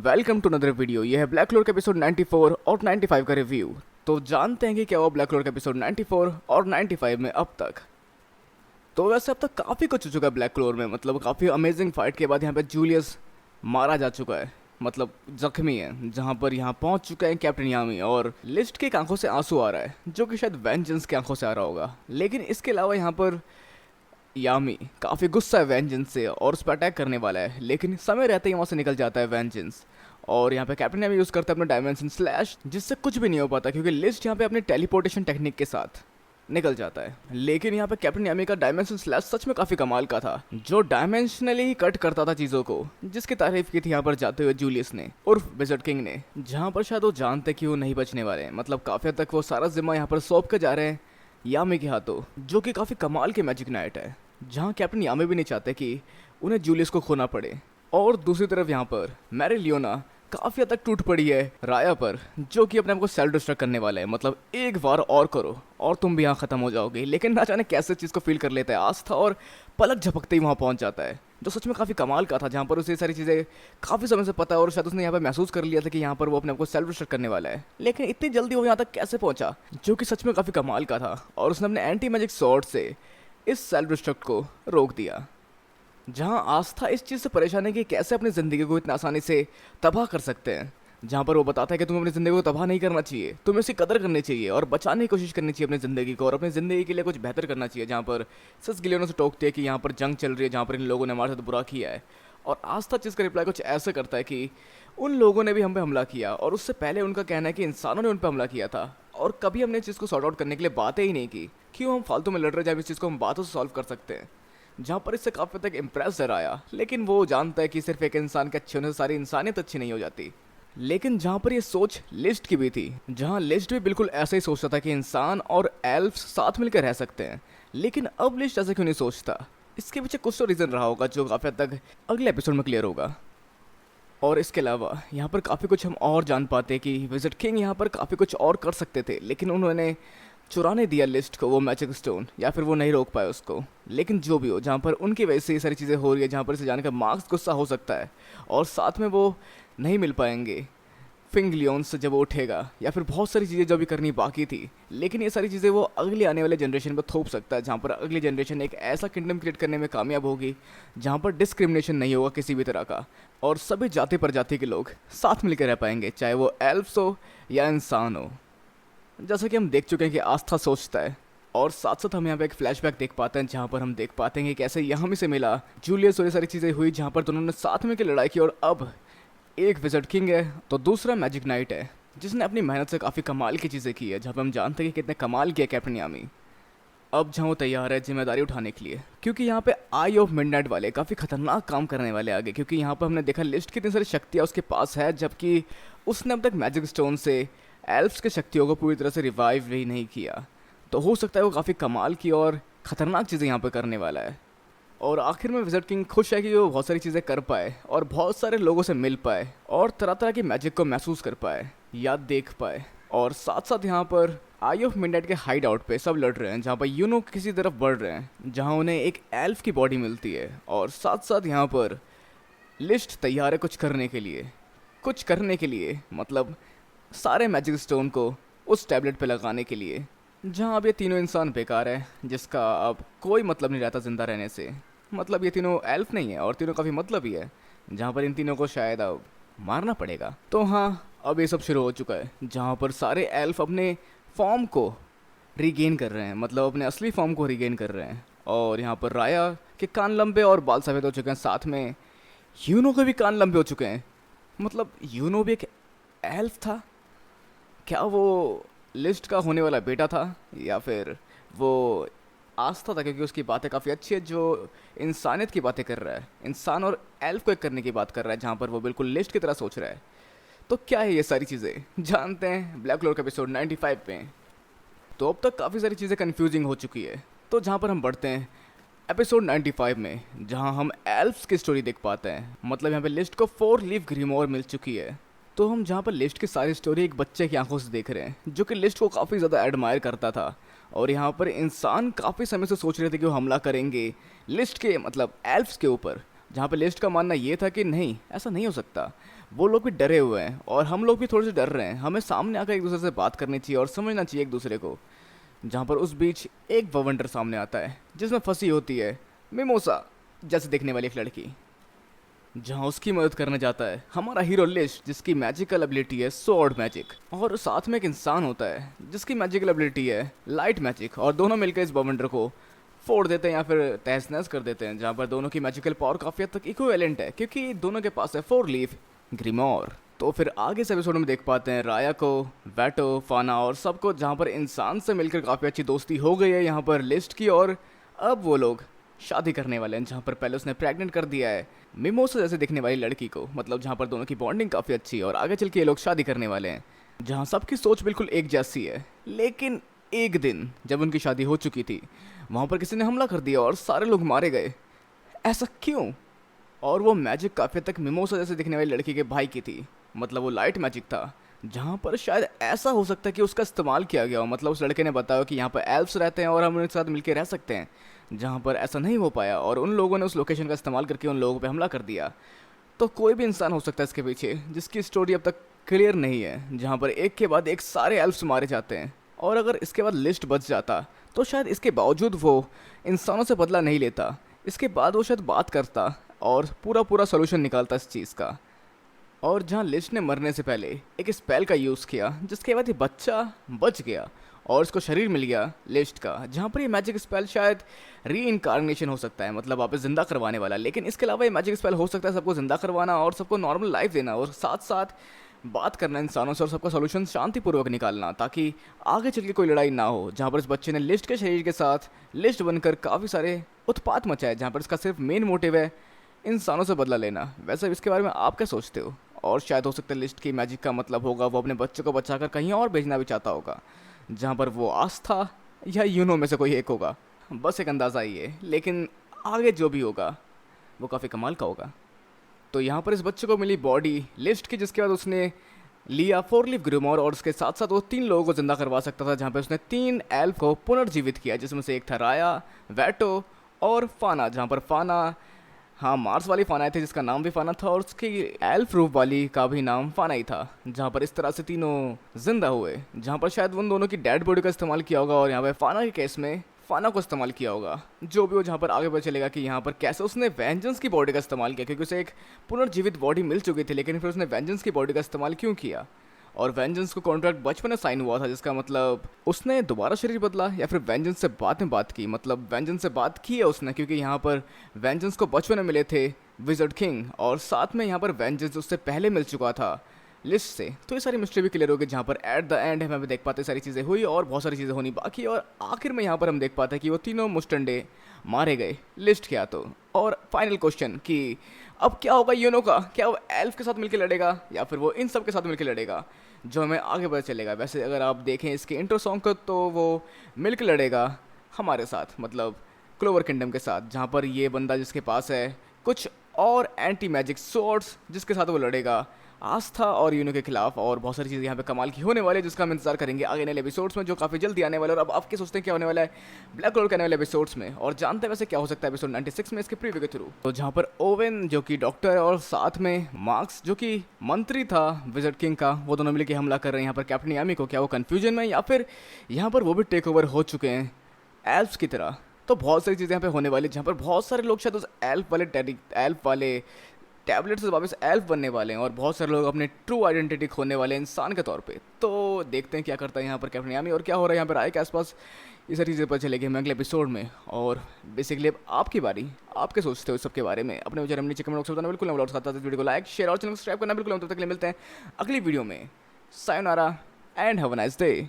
Welcome to another video. ये है black क्लोर का एपिसोड 94 और 95 का रिव्यू। तो जानते हैं कि क्या हुआ ब्लैक क्लोर का एपिसोड 94 और 95 में अब तक। तो वैसे अब तक काफ़ी कुछ हो चुका है ब्लैक क्लोर में। मतलब काफ़ी अमेजिंग फाइट के बाद यहाँ पे जूलियस मारा जा चुका है, मतलब जख्मी है, जहाँ पर यहाँ पहुँच चुका है कैप्टन यामी। और लिस्ट की आंखों से आंसू आ रहा है, जो कि शायद वेंजेंस की आंखों से आ रहा होगा। लेकिन इसके अलावा यहाँ पर यामी काफ़ी गुस्सा है वेंजेंस से और उस पर अटैक करने वाला है, लेकिन समय रहते ही वहाँ से निकल जाता है वेंजेंस। और यहाँ पे कैप्टन यामी यूज़ करता है अपना डायमेंशन स्लैश, जिससे कुछ भी नहीं हो पाता क्योंकि लिस्ट यहाँ पे अपने टेलीपोर्टेशन टेक्निक के साथ निकल जाता है। लेकिन यहाँ पे कैप्टन यामी का डायमेंशन स्लैश सच में काफ़ी कमाल का था, जो डायमेंशनली ही कट करता था चीज़ों को, जिसकी तारीफ की थी यहाँ पर जाते हुए जूलियस ने उर्फ विज़र्ड किंग ने। जहाँ पर शायद वो जानते कि वो नहीं बचने वाले हैं, मतलब काफ़ी हद तक वो सारा जिम्मा यहाँ पर सौंप के जा रहे हैं यामी के हाथों, जो कि काफ़ी कमाल के मैजिक नाइट है, जहाँ कैप्टन यामी भी नहीं चाहते कि उन्हें जूलियस को खोना पड़े। और दूसरी तरफ यहाँ पर मैरी लियोना काफ़ी हद तक टूट पड़ी है राया पर, जो कि अपने आप को सेल्फ डिस्ट्रक्ट करने वाला है। मतलब एक बार और करो और तुम भी यहाँ ख़त्म हो जाओगे। लेकिन ना जाने कैसे चीज़ को फील कर लेता है आस्था, और पलक झपकते ही वहाँ पहुँच जाता है, जो सच में काफ़ी कमाल का था। जहाँ पर उसे सारी चीज़ें काफ़ी समय से पता है और शायद उसने यहाँ पर महसूस कर लिया था कि यहाँ पर वो अपने आप को सेल्फ डिस्ट्रक्ट करने वाला है। लेकिन इतनी जल्दी वो यहाँ तक कैसे पहुँचा, जो कि सच में काफ़ी कमाल का था। और उसने अपने एंटी मैजिक स्वॉर्ड से इस सेल्फ डिस्ट्रक्ट को रोक दिया। जहां आस्था इस चीज़ से परेशान है कि कैसे अपनी ज़िंदगी को इतना आसानी से तबाह कर सकते हैं, जहां पर वो बताता है कि तुम्हें अपनी ज़िंदगी को तबाह नहीं करना चाहिए, तुम्हें इसकी कदर करनी चाहिए और बचाने की कोशिश करनी चाहिए अपनी ज़िंदगी को, और अपनी ज़िंदगी के लिए कुछ बेहतर करना चाहिए। जहां पर सिस गिलियनों से टोकती है कि यहाँ पर जंग चल रही है, जहाँ पर इन लोगों ने हमारे साथ बुरा किया है। और आस्था चीज़ का रिप्लाई कुछ ऐसे करता है कि उन लोगों ने भी हम पे हमला किया, और उससे पहले उनका कहना है कि इंसानों ने उन पर हमला किया था, और कभी हमने इस चीज़ को सॉर्ट आउट करने के लिए बातें ही नहीं की। क्यों हम फालतू में लड़ रहे, जब इस चीज़ को हम बातों से सॉल्व कर सकते हैं। जहाँ पर इससे काफ़ी तक इम्प्रेस है आया, लेकिन वो जानता है कि सिर्फ एक इंसान के अच्छे होने से सारी इंसानियत अच्छी नहीं हो जाती। लेकिन जहाँ पर ये सोच लिस्ट की भी थी, जहाँ लिस्ट भी बिल्कुल ऐसे ही सोचता था कि इंसान और एल्फ्स साथ मिलकर रह सकते हैं, लेकिन अब लिस्ट ऐसे क्यों नहीं सोचता। इसके पीछे कुछ तो रीज़न रहा होगा, जो काफ़ी हद तक अगले एपिसोड में क्लियर होगा। और इसके अलावा यहाँ पर काफ़ी कुछ हम और जान पाते हैं कि विज़र्ड किंग यहाँ पर काफ़ी कुछ और कर सकते थे, लेकिन उन्होंने चुराने दिया लिस्ट को वो मैजिक स्टोन, या फिर वो नहीं रोक पाए उसको। लेकिन जो भी हो, जहाँ पर उनकी वजह से ये सारी चीज़ें हो रही है, जहाँ पर इसे जाने का मार्क्स गुस्सा हो सकता है, और साथ में वो नहीं मिल पाएंगे फिंगलियन से जब वो उठेगा, या फिर बहुत सारी चीज़ें जो भी करनी बाकी थी। लेकिन ये सारी चीज़ें वो अगले आने वाले जनरेशन पर थोप सकता है, जहाँ पर अगली जनरेशन एक ऐसा किंगडम क्रिएट करने में कामयाब होगी जहाँ पर डिस्क्रिमिनेशन नहीं होगा किसी भी तरह का, और सभी जाति प्रजाति के लोग साथ मिलकर रह पाएंगे, चाहे वो एल्फ्स हो या इंसान हो। जैसा कि हम देख चुके हैं कि आस्था सोचता है। और साथ साथ हम यहाँ पे एक फ्लैशबैक देख पाते हैं, जहाँ पर हम देख पाते हैं कि कैसे यहाँ से मिला जूलियस और ये सारी चीज़ें हुई, जहाँ पर दोनों ने साथ में की लड़ाई की। और अब एक विज़र्ड किंग है तो दूसरा मैजिक नाइट है, जिसने अपनी मेहनत से काफ़ी कमाल की चीज़ें की है, जहाँ पर हम जानते हैं कि कितने कमाल किया कैप्टन यामी। अब जहाँ वो तैयार है जिम्मेदारी उठाने के लिए, क्योंकि यहाँ पे आई ऑफ मिडनाइट वाले काफ़ी खतरनाक काम करने वाले आगे। क्योंकि यहाँ पर हमने देखा लिस्ट कितनी सारी शक्तियाँ उसके पास है, जबकि उसने अब तक मैजिक स्टोन से एल्फ्स की शक्तियों को पूरी तरह से रिवाइव भी नहीं किया। तो हो सकता है वो काफ़ी कमाल की और ख़तरनाक चीज़ें यहाँ पर करने वाला है। और आखिर में विज़र्ड किंग खुश है कि वो बहुत सारी चीज़ें कर पाए और बहुत सारे लोगों से मिल पाए और तरह तरह की मैजिक को महसूस कर पाए या देख पाए। और साथ साथ यहाँ पर आई ऑफ मिडनाइट के हाइड आउट पे सब लड़ रहे हैं, जहाँ पर यूनो किसी तरफ बढ़ रहे हैं, जहाँ उन्हें एक एल्फ की बॉडी मिलती है। और साथ साथ यहाँ पर लिस्ट तैयार है कुछ करने के लिए, मतलब सारे मैजिक स्टोन को उस टैबलेट पे लगाने के लिए, जहाँ अब ये तीनों इंसान बेकार है, जिसका अब कोई मतलब नहीं रहता ज़िंदा रहने से। मतलब ये तीनों एल्फ नहीं है और तीनों काफ़ी मतलब ही है, जहाँ पर इन तीनों को शायद अब मारना पड़ेगा। तो हाँ, अब ये सब शुरू हो चुका है, जहाँ पर सारे एल्फ अपने फॉर्म को रीगेन कर रहे हैं, मतलब अपने असली फॉर्म को रीगेन कर रहे हैं। और यहाँ पर राया के कान लंबे और बाल सफ़ेद हो चुके हैं, साथ में यूनो के भी कान लंबे हो चुके हैं। मतलब यूनो भी एक एल्फ था क्या? वो लिस्ट का होने वाला बेटा था, या फिर वो आस्था था, क्योंकि उसकी बातें काफ़ी अच्छी है, जो इंसानियत की बातें कर रहा है, इंसान और एल्फ को एक करने की बात कर रहा है, जहाँ पर वो बिल्कुल लिस्ट की तरह सोच रहा है। तो क्या है ये सारी चीज़ें, जानते हैं ब्लैक क्लोर का एपिसोड 95 में। तो अब तक काफ़ी सारी चीज़ें कन्फ्यूजिंग हो चुकी है, तो जहाँ पर हम बढ़ते हैं एपिसोड 95 में, जहाँ हम एल्फ्स की स्टोरी देख पाते हैं। मतलब यहाँ पे लिस्ट को 4 लीफ ग्रीमोर मिल चुकी है। तो हम जहाँ पर लिस्ट की सारी स्टोरी एक बच्चे की आंखों से देख रहे हैं, जो कि लिस्ट को काफ़ी ज़्यादा एडमायर करता था। और यहाँ पर इंसान काफ़ी समय से सोच रहे थे कि वो हमला करेंगे लिस्ट के, मतलब एल्फ्स के ऊपर, जहाँ पे लिस्ट का मानना ये था कि नहीं, ऐसा नहीं हो सकता। वो लोग भी डरे हुए हैं और हम लोग भी थोड़े से डर रहे हैं। हमें सामने आकर एक दूसरे से बात करनी चाहिए और समझना चाहिए एक दूसरे को। जहाँ पर उस बीच एक ववंडर सामने आता है जिसमें फंसी होती है मिमोसा जैसे दिखने वाली एक लड़की। जहाँ उसकी मदद करने जाता है हमारा हीरो लिस्ट जिसकी मैजिकल एबिलिटी है स्वॉर्ड मैजिक, और साथ में एक इंसान होता है जिसकी मैजिकल एबिलिटी है लाइट मैजिक, और दोनों मिलकर इस बवंडर को फोड़ देते हैं या फिर तहस नहस कर देते हैं। जहाँ पर दोनों की मैजिकल पावर काफ़ी हद तक इक्विवेलेंट है क्योंकि दोनों के पास है 4 लीफ ग्रिमोर। तो फिर आगे से एपिसोड में देख पाते हैं राया को, वैटो, फाना और सबको, जहाँ पर इंसान से मिलकर काफ़ी अच्छी दोस्ती हो गई है यहाँ पर लिस्ट की, और अब वो लोग शादी करने वाले हैं। जहाँ पर पहले उसने प्रेग्नेंट कर दिया है मिमोसा जैसे दिखने वाली लड़की को, मतलब जहाँ पर दोनों की बॉन्डिंग काफ़ी अच्छी है और आगे चल के ये लोग शादी करने वाले हैं। जहाँ सबकी सोच बिल्कुल एक जैसी है, लेकिन एक दिन जब उनकी शादी हो चुकी थी वहाँ पर किसी ने हमला कर दिया और सारे लोग मारे गए। ऐसा क्यों? और वो मैजिक काफ़ी हद तक मिमोसा जैसे दिखने वाली लड़की के भाई की थी, मतलब वो लाइट मैजिक था। जहाँ पर शायद ऐसा हो सकता है कि उसका इस्तेमाल किया गया हो, मतलब उस लड़के ने बताया कि यहाँ पर एल्फ्स रहते हैं और हम उनके साथ मिलकर रह सकते हैं। जहाँ पर ऐसा नहीं हो पाया और उन लोगों ने उस लोकेशन का इस्तेमाल करके उन लोगों पे हमला कर दिया। तो कोई भी इंसान हो सकता है इसके पीछे जिसकी स्टोरी अब तक क्लियर नहीं है, जहाँ पर एक के बाद एक सारे एल्फ्स मारे जाते हैं। और अगर इसके बाद लिस्ट बच जाता तो शायद इसके बावजूद वो इंसानों से बदला नहीं लेता, इसके बाद वो शायद बात करता और पूरा सोल्यूशन निकालता इस चीज़ का। और जहाँ लिस्ट ने मरने से पहले एक स्पेल का यूज़ किया जिसके बाद ये बच्चा बच गया और इसको शरीर मिल गया लिस्ट का, जहाँ पर ये मैजिक स्पेल शायद री इनकारनेशन हो सकता है, मतलब वापस ज़िंदा करवाने वाला। लेकिन इसके अलावा ये मैजिक स्पेल हो सकता है सबको ज़िंदा करवाना और सबको नॉर्मल लाइफ देना और साथ साथ बात करना इंसानों से और सबका सोल्यूशन शांतिपूर्वक निकालना, ताकि आगे चल के कोई लड़ाई ना हो। जहाँ पर इस बच्चे ने लिस्ट के शरीर के साथ लिस्ट बनकर काफ़ी सारे उत्पात मचाए, जहाँ पर इसका सिर्फ मेन मोटिव है इंसानों से बदला लेना। वैसे इसके बारे में आप क्या सोचते हो? और शायद हो सकता है लिस्ट की मैजिक का मतलब होगा वो अपने बच्चे को बचाकर कहीं और भेजना भी चाहता होगा, जहाँ पर वो आस्था या यूनो में से कोई एक होगा। बस एक अंदाज़ा ही है, लेकिन आगे जो भी होगा वो काफ़ी कमाल का होगा। तो यहाँ पर इस बच्चे को मिली बॉडी लिस्ट की, जिसके बाद उसने लिया 4 लीफ ग्रिमोर और उसके साथ साथ वो 3 लोगों को जिंदा करवा सकता था, जहाँ पे उसने 3 एल्फ को पुनर्जीवित किया, जिसमें से एक था राया, वैटो और फाना। जहाँ पर फाना, हाँ, मार्स वाली फाना थी जिसका नाम भी फाना था और उसकी एल्फ रूप वाली का भी नाम फाना ही था। जहाँ पर इस तरह से तीनों जिंदा हुए, जहाँ पर शायद उन दोनों की डेड बॉडी का इस्तेमाल किया होगा और यहाँ पे फाना के केस में फाना को इस्तेमाल किया होगा। जो भी हो, जहाँ पर आगे पता चलेगा कि यहाँ पर कैसे उसने वेंजेंस की बॉडी का इस्तेमाल किया, क्योंकि उसे एक पुनर्जीवित बॉडी मिल चुकी थी, लेकिन फिर उसने वेंजेंस की बॉडी का इस्तेमाल क्यों किया। और वेंजेंस को कॉन्ट्रैक्ट बचपन में साइन हुआ था, जिसका मतलब उसने दोबारा शरीर बदला या फिर वेंजेंस से बाद में बात की, मतलब वेंजेंस से बात की है उसने, क्योंकि यहाँ पर वेंजेंस को बचपन में मिले थे विजर्ड किंग और साथ में यहाँ पर वेंजेंस उससे पहले मिल चुका था लिस्ट से। तो ये सारी मिस्ट्री भी क्लियर हो गई, जहाँ पर एट द एंड हमें देख पाते सारी चीज़ें हुई और बहुत सारी चीज़ें होनी बाकी, और आखिर में यहाँ पर हम देख पाते हैं कि वो तीनों मुस्टंडे मारे गए लिस्ट क्या तो। और फाइनल क्वेश्चन कि अब क्या होगा यूनो का, क्या वो एल्फ के साथ मिलकर लड़ेगा या फिर वो इन सब के साथ मिलकर लड़ेगा, जो हमें आगे पता चलेगा। वैसे अगर आप देखें इसके इंट्रो सॉन्ग को तो वो मिलकर लड़ेगा हमारे साथ, मतलब क्लोवर किंगडम के साथ, जहाँ पर ये बंदा जिसके पास है कुछ और एंटी मैजिक सोर्ड्स जिसके साथ वो लड़ेगा आस्था और यूनो के खिलाफ, और बहुत सारी चीज़ें यहाँ पे कमाल की होने वाली है, जिसका हम इंतजार करेंगे आगे नए एपिसोड्स में जो काफ़ी जल्दी आने वाले। और अब आप क्या सोचते हैं क्या होने वाला है ब्लैक क्लोवर के आने वाले एपिसोड्स में, और जानते हैं वैसे क्या हो सकता है एपिसोड 96 में इसके प्रीव्यू के थ्रू। तो जहाँ पर ओवेन जो कि डॉक्टर है और साथ में मार्क्स जो कि मंत्री था विजर्ड किंग का, वो दोनों मिलकर हमला कर रहे हैं यहाँ पर कैप्टन यामी को। क्या वो कन्फ्यूजन में या फिर यहाँ पर वो भी टेक ओवर हो चुके हैं एल्फ्स की तरह। तो बहुत सारी चीज़ें यहाँ पे होने वाली, जहाँ पर बहुत सारे लोग शायद उस एल्फ वाले टैबलेट से वापस एल्फ बनने वाले हैं और बहुत सारे लोग अपने ट्रू आइडेंटिटी खोने वाले हैं इंसान के तौर पे। तो देखते हैं क्या करता है यहाँ पर कैप्टन यामी और क्या हो रहा है यहाँ पर आए के आसपास, ये सारी चीज़ें पता चलेगी हमें अगले एपिसोड में। और बेसिकली अब आपकी बारी, आप क्या सोचते हो इस सब के बारे में, अपने विचार नीचे कमेंट बॉक्स में बताना बिल्कुल ना भूलना। साथ वीडियो को लाइक, शेयर और चैनल को सब्सक्राइब करना बिल्कुल। तब तक के लिए मिलते हैं अगली वीडियो में। Sayonara and have a nice day.